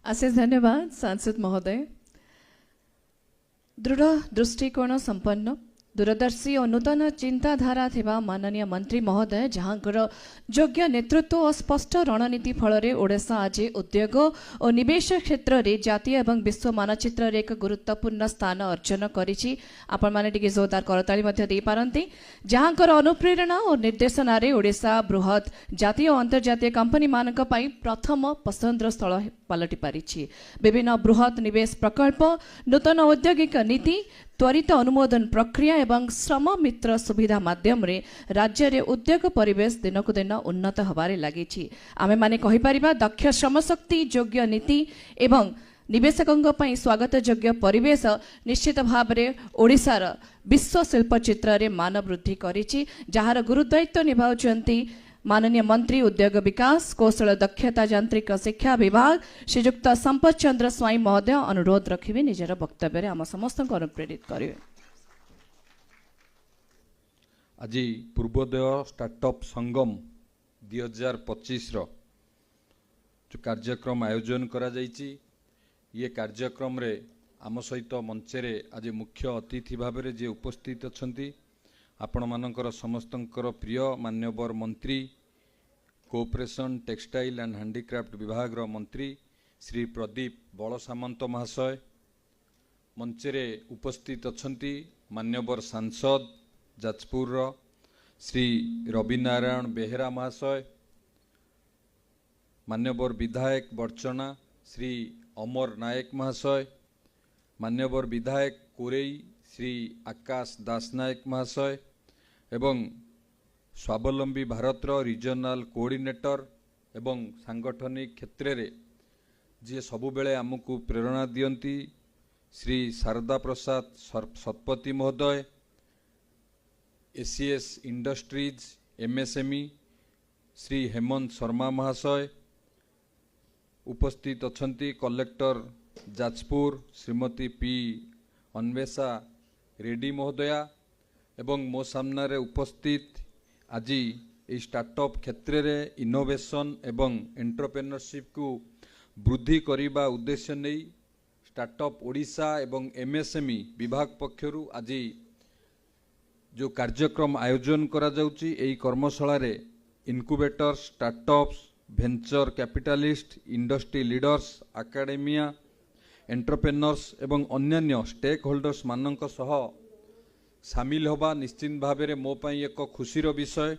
अशेष धन्यवाद सांसद महोदय। दृढ़ दृष्टिकोण संपन्न दूरदर्शी और नूतन चिंताधारा थिबा माननीय मंत्री महोदय जहाँकर योग्य नेतृत्व और स्पष्ट रणनीति फल ओडिशा आज उद्योग और निवेश क्षेत्र में जातीय एवं विश्व मानचित्र एक गुरुत्वपूर्ण स्थान अर्जन करिछि। आपण माने टिके जोरदार करताली मध्य दे पारंती। जहाँकर अनुप्रेरणा और निर्देशन ओडिशा बृहत जातीय और अंतर्जातीय कंपनी मानक पई प्रथम पसंदर स्थल पलटि पारिछि। विभिन्न बृहत निवेश प्रकल्प, नूतन औद्योगिक नीति, त्वरित अनुमोदन प्रक्रिया एवं श्रम मित्र सुविधा माध्यम रे राज्य रे उद्योग परिवेश दिनकु दिन उन्नत हबारे लागिछि। आमे माने कहि परिबा दक्ष श्रम शक्ति, योग्य नीति एवं निवेशकंग पई स्वागत योग्य परिवेश निश्चित भाव रे ओडिसार विश्व शिल्प चित्र रे मान वृद्धि करिछि। जहार गुरुदायित्व निभाउछंती माननीय मंत्री उद्योग विकास, कौशल दक्षता यांत्रिक शिक्षा विभाग श्रीयुक्त संपत चंद्र स्वाई महोदय अनुरोध रखिबे निजर वक्तव्य आम समस्त को अनुप्रेरित करिवे। आज पूर्वोदय स्टार्टअप संगम 2025 रो जो कार्यक्रम आयोजन करा जायछि, ये कार्यक्रम रे आम सहित मंचरे आज मुख्य अतिथि भाव जे उपस्थित अछंती आपण मानकर समस्तंकर प्रिय मान्यवर मंत्री कोऑपरेशन टेक्सटाइल एंड हैंडीक्राफ्ट विभाग रो मंत्री श्री प्रदीप बड़ सामंत महाशय, मंचरे उपस्थित अछंती मान्यवर सांसद जाजपुर रो श्री रवि नारायण बेहेरा महाशय, मान्यवर विधायक बड़चना श्री अमर नायक महाशय, मान्यवर विधायक कोरेई श्री आकाश दास नायक महाशय एवं स्वावलंबी भारत रीजनल कोऑर्डिनेटर एवं सांगठनिक क्षेत्र रे जे सबु बेले आमको प्रेरणा दियंती श्री शारदा प्रसाद शतपथी महोदय, ACS industries MSME Shri Hemant Sharma महाशय, उपस्थित अछंती कलेक्टर जाजपुर श्रीमती पी अन्वेषा रेड्डी महोदया एवं मो सामने उपस्थित आज ये स्टार्टअप क्षेत्र में इनोवेशन एवं एंटरप्रेन्योरशिप को वृद्धि करने उद्देश्य नहीं स्टार्टअप ओडिशा एवं एमएसएमई विभाग पक्षरु आज जो कार्यक्रम आयोजन करा जाउची एई कर्मशाला रे incubators, startups, venture capitalist, industry leaders, academia, entrepreneurs एवं अन्यान्य स्टेक होल्डर्स मानक सह सामिल होबा निश्चित भाव में मो पाई एक खुशीर विषय।